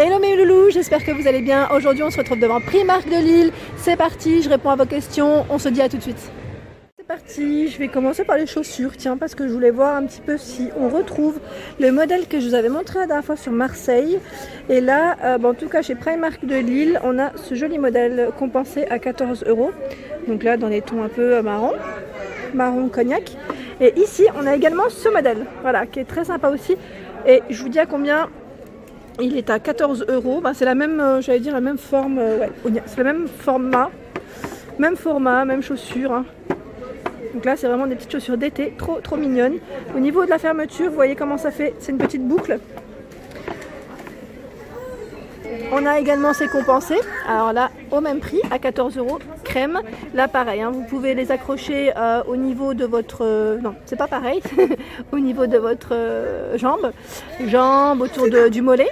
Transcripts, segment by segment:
Hello mes loulous, j'espère que vous allez bien. Aujourd'hui on se retrouve devant Primark de Lille. C'est parti, je réponds à vos questions, on se dit à tout de suite. C'est parti, je vais commencer par les chaussures, tiens, parce que je voulais voir un petit peu si on retrouve le modèle que je vous avais montré la dernière fois sur Marseille. Et là, en tout cas chez Primark de Lille, on a ce joli modèle compensé à 14 €. Donc là dans les tons un peu marron cognac. Et ici on a également ce modèle, voilà, qui est très sympa aussi. Et je vous dis à combien. Il est à 14 €. C'est la même, j'allais dire la même forme, ouais, c'est le même format, même chaussure. Hein. Donc là, c'est vraiment des petites chaussures d'été, trop mignonnes. Au niveau de la fermeture, vous voyez comment ça fait, c'est une petite boucle. On a également ces compensés. Alors là, au même prix, à 14 € crème. Là, pareil, hein, vous pouvez les accrocher au niveau de votre... non, c'est pas pareil. Au niveau de votre jambe autour du mollet.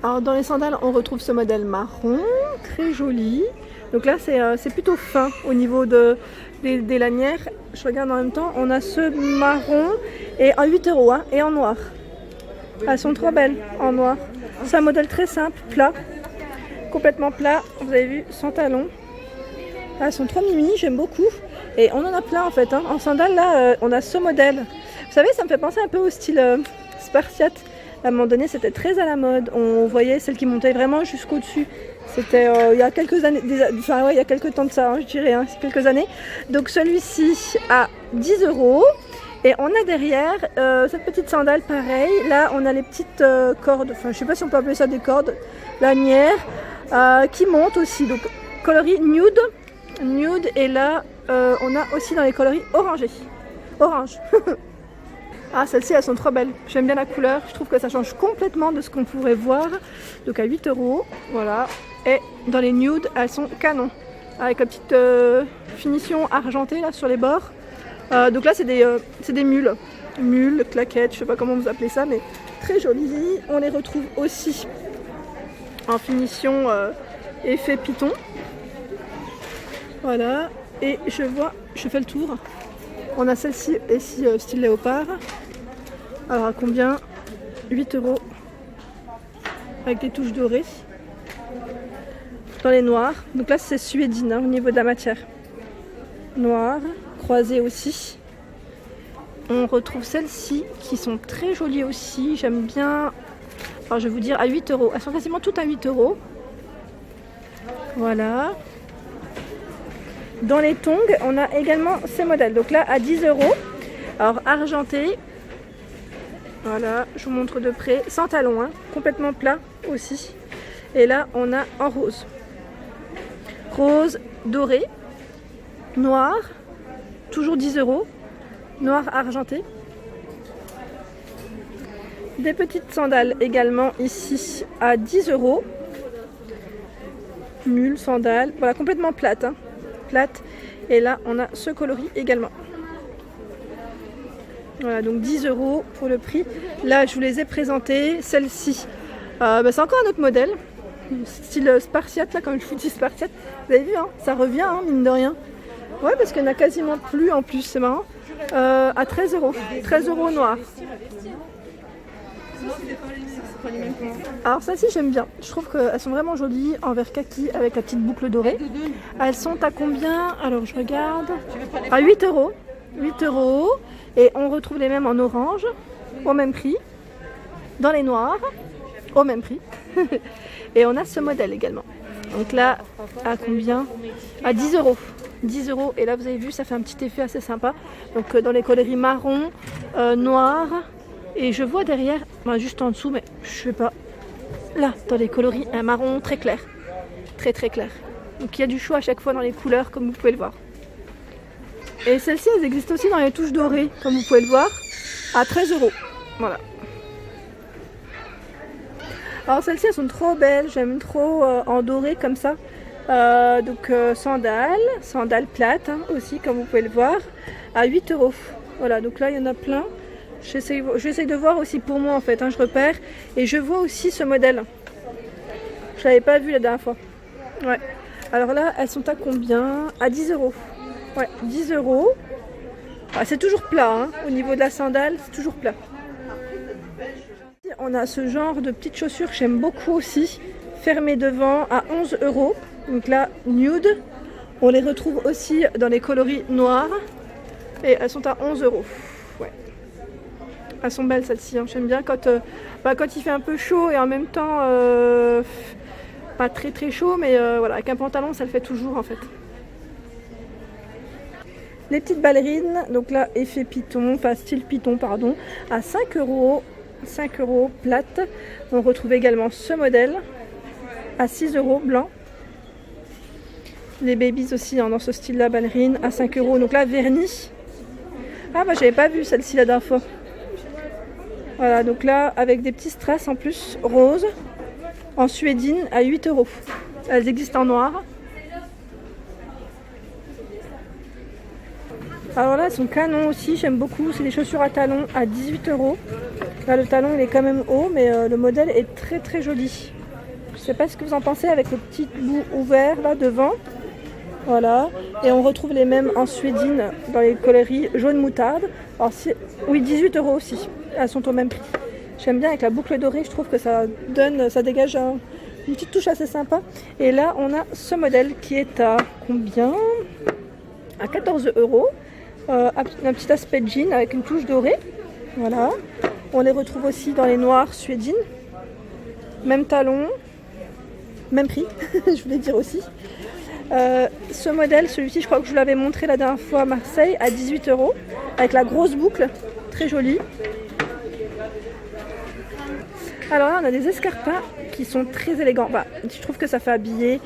Alors dans les sandales, on retrouve ce modèle marron, très joli. Donc là, c'est plutôt fin au niveau des lanières. Je regarde en même temps, on a ce marron et à 8 € hein, et en noir. Elles sont trop belles en noir. C'est un modèle très simple, plat, complètement plat. Vous avez vu, sans talons. Elles sont trop mimi, j'aime beaucoup. Et on en a plein en fait. Hein. En sandales, là, on a ce modèle. Vous savez, ça me fait penser un peu au style spartiate. À un moment donné, c'était très à la mode. On voyait celles qui montaient vraiment jusqu'au-dessus. C'était il y a quelques années, il y a quelques temps de ça, hein, je dirais, hein, quelques années. Donc celui-ci à 10 €. Et on a derrière cette petite sandale, pareil. Là, on a les petites cordes, enfin, je sais pas si on peut appeler ça des cordes, lanières, qui montent aussi. Donc, coloris nude. Et là, on a aussi dans les coloris orange. Ah, celles-ci, elles sont trop belles. J'aime bien la couleur. Je trouve que ça change complètement de ce qu'on pourrait voir. Donc, à 8 €, voilà. Et dans les nudes, elles sont canon. Avec la petite finition argentée là sur les bords. Donc là c'est des mules, claquettes, je sais pas comment vous appelez ça, mais très jolies. On les retrouve aussi en finition effet python. Voilà, et je fais le tour. On a celle-ci ici style léopard. Alors à combien? 8 € avec des touches dorées. Dans les noirs, donc là c'est suédine hein, au niveau de la matière. Noir. Croisées aussi. On retrouve celles-ci qui sont très jolies aussi. J'aime bien. Alors je vais vous dire à 8 €. Elles sont quasiment toutes à 8 €. Voilà. Dans les tongs, on a également ces modèles. Donc là à 10 €. Alors argenté. Voilà, je vous montre de près. Sans talons, hein, complètement plat aussi. Et là on a en rose. Rose doré. Noir. Toujours 10 €, noir argenté. Des petites sandales également ici à 10 €. Mule, sandales, voilà complètement plate, hein. Plate. Et là on a ce coloris également. Voilà donc 10 € pour le prix. Là je vous les ai présentées. Celle-ci, c'est encore un autre modèle, style spartiate là, comme je vous dis spartiate. Vous avez vu, hein, ça revient hein, mine de rien. Ouais, parce qu'il n'y en a quasiment plus en plus, c'est marrant. À 13 €. 13 € noir. Alors celles-ci j'aime bien. Je trouve qu'elles sont vraiment jolies en vert kaki avec la petite boucle dorée. Elles sont à combien? Alors je regarde. À 8 €. 8 €. Et on retrouve les mêmes en orange, au même prix. Dans les noirs, au même prix. Et on a ce modèle également. Donc là, à combien? À 10 €. 10 €. Et là, vous avez vu, ça fait un petit effet assez sympa. Donc dans les coloris marron, noir. Et je vois derrière, juste en dessous, mais je sais pas. Là, dans les coloris, un marron très clair. Très clair. Donc il y a du choix à chaque fois dans les couleurs, comme vous pouvez le voir. Et celles-ci, elles existent aussi dans les touches dorées, comme vous pouvez le voir, à 13 €. Voilà. Alors celles-ci elles sont trop belles, j'aime trop en doré comme ça. Sandales plates hein, aussi comme vous pouvez le voir, à 8 €. Voilà, donc là il y en a plein. J'essaie de voir aussi pour moi en fait, hein, je repère. Et je vois aussi ce modèle. Je l'avais pas vu la dernière fois. Ouais. Alors là elles sont à combien? À 10 €. Ouais, 10 €. Ah, c'est toujours plat, hein, au niveau de la sandale, c'est toujours plat. on a ce genre de petites chaussures que j'aime beaucoup aussi, fermées devant à 11 €. Donc là, nude. On les retrouve aussi dans les coloris noirs et elles sont à 11 €. Ouais. Elles sont belles celles-ci, hein. J'aime bien quand il fait un peu chaud et en même temps pas très très chaud, mais voilà, avec un pantalon ça le fait toujours en fait. Les petites ballerines, donc là effet python, enfin style python pardon, à 5 €, 5 € plate. On retrouve également ce modèle à 6 € blanc. Les babies aussi hein, dans ce style là ballerine à 5 €. Donc là vernis. Ah bah j'avais pas vu celle-ci la dernière fois. Voilà, donc là avec des petits strass en plus rose en suédine à 8 €. Elles existent en noir. Alors là elles sont canons aussi, j'aime beaucoup. C'est des chaussures à talons à 18 €. Là le talon il est quand même haut, mais le modèle est très très joli. Je sais pas ce que vous en pensez avec le petit bout ouvert là devant. Voilà, et on retrouve les mêmes en suédine dans les coloris jaune moutarde. Alors oui, 18 € aussi, elles sont au même prix. J'aime bien avec la boucle dorée, je trouve que ça dégage une petite touche assez sympa. Et là on a ce modèle qui est à combien? À 14 €. Un petit aspect jean avec une touche dorée. Voilà, on les retrouve aussi dans les noirs suédine. Même talon, même prix, je voulais dire aussi. Ce modèle, celui-ci, je crois que je vous l'avais montré la dernière fois à Marseille, à 18 €, avec la grosse boucle, très jolie. Alors là, on a des escarpins qui sont très élégants. Bah, je trouve que ça fait habiller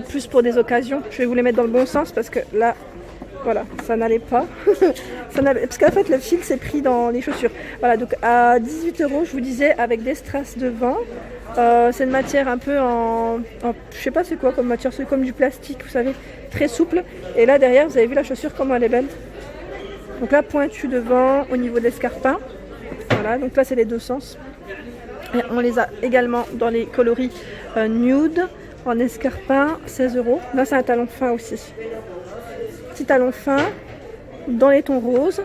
plus pour des occasions. Je vais vous les mettre dans le bon sens parce que là, voilà, ça n'allait pas. Parce qu'en fait, le fil s'est pris dans les chaussures. Voilà, donc à 18 €, je vous disais, avec des strass devant. C'est une matière un peu je sais pas c'est quoi comme matière, c'est comme du plastique, vous savez, très souple. Et là derrière, vous avez vu la chaussure comment elle est belle. Donc là pointu devant au niveau de l'escarpin. Voilà, donc là c'est les deux sens. Et on les a également dans les coloris nude en escarpin, 16 €. Là c'est un talon fin aussi. Petit talon fin dans les tons roses.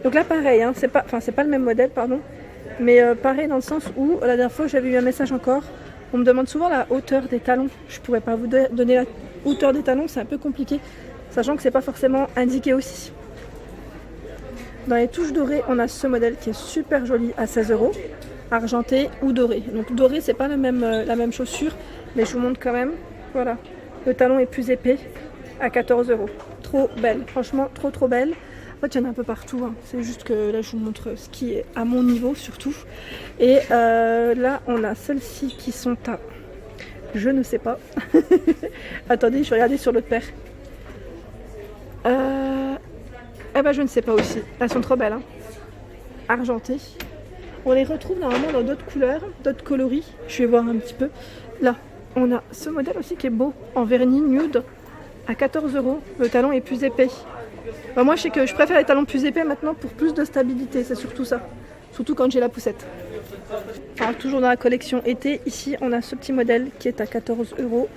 Donc là pareil, hein, c'est pas le même modèle, pardon. Mais pareil dans le sens où, la dernière fois j'avais eu un message encore, on me demande souvent la hauteur des talons. Je pourrais pas vous donner la hauteur des talons, c'est un peu compliqué, sachant que c'est pas forcément indiqué aussi. Dans les touches dorées, on a ce modèle qui est super joli à 16 €, argenté ou doré. Donc doré c'est pas la même chaussure, mais je vous montre quand même. Voilà, le talon est plus épais à 14 €. Trop belle, franchement trop belle. En fait, il y en a un peu partout, hein. C'est juste que là, je vous montre ce qui est à mon niveau surtout. Et là, on a celles-ci qui sont à... Je ne sais pas. Attendez, je vais regarder sur l'autre paire. Eh ben, je ne sais pas aussi. Elles sont trop belles, hein. Argentées. On les retrouve normalement dans d'autres couleurs, d'autres coloris. Je vais voir un petit peu. Là, on a ce modèle aussi qui est beau, en vernis nude, à 14 €. Le talon est plus épais. Bah moi je sais que je préfère les talons plus épais maintenant pour plus de stabilité, c'est surtout ça. Surtout quand j'ai la poussette. Alors toujours dans la collection été, ici on a ce petit modèle qui est à 14 €.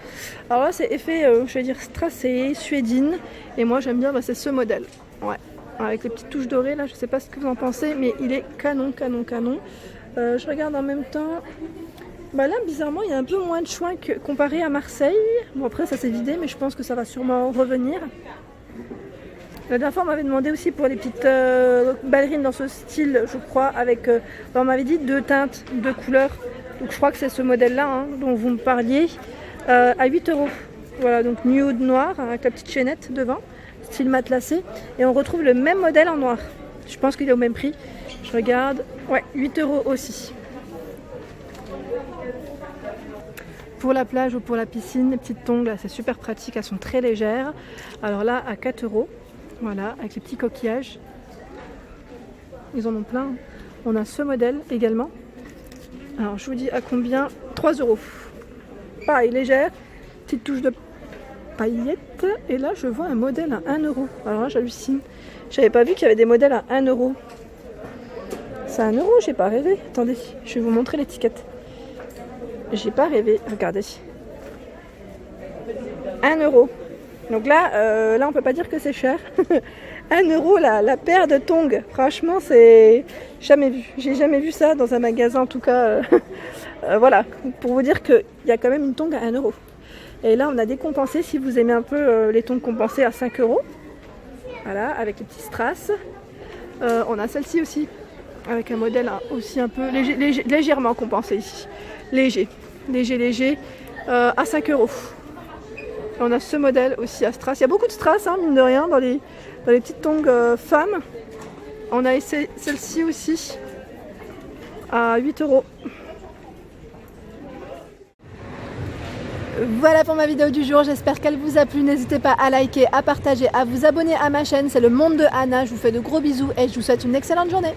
Alors là c'est effet, je vais dire strassé, suédine. Et moi j'aime bien, c'est ce modèle. Ouais, avec les petites touches dorées là, je sais pas ce que vous en pensez, mais il est canon. Je regarde en même temps. Bah là bizarrement il y a un peu moins de choix comparé à Marseille. Bon après ça s'est vidé, mais je pense que ça va sûrement revenir. La dernière fois, on m'avait demandé aussi pour les petites ballerines dans ce style, je crois, avec, on m'avait dit 2 teintes, 2 couleurs. Donc je crois que c'est ce modèle-là hein, dont vous me parliez, à 8 €. Voilà, donc nude noir avec la petite chaînette devant, style matelassé. Et on retrouve le même modèle en noir. Je pense qu'il est au même prix. Je regarde, ouais, 8 € aussi. Pour la plage ou pour la piscine, les petites tongs, c'est super pratique, elles sont très légères. Alors là, à 4 €. Voilà, avec les petits coquillages. Ils en ont plein. On a ce modèle également. Alors, je vous dis à combien? 3 €. Pareil, légère. Petite touche de paillettes. Et là, je vois un modèle à 1 €. Alors là, j'hallucine. J'avais pas vu qu'il y avait des modèles à 1 €. C'est 1 €, j'ai pas rêvé. Attendez, je vais vous montrer l'étiquette. J'ai pas rêvé. Regardez. 1 €. Donc là, on peut pas dire que c'est cher. 1 € la paire de tongs. Franchement, c'est jamais vu. J'ai jamais vu ça dans un magasin, en tout cas. Voilà, pour vous dire qu'il y a quand même une tongue à 1 €. Et là, on a des compensés, si vous aimez un peu les tongs compensés, à 5 €. Voilà, avec les petits strass. On a celle-ci aussi, avec un modèle aussi un peu légèrement compensé ici. Léger, à 5 €. On a ce modèle aussi à strass. Il y a beaucoup de strass, hein, mine de rien, dans les petites tongs femmes. On a essayé celle-ci aussi à 8 €. Voilà pour ma vidéo du jour, j'espère qu'elle vous a plu. N'hésitez pas à liker, à partager, à vous abonner à ma chaîne. C'est le monde de Anna. Je vous fais de gros bisous et je vous souhaite une excellente journée.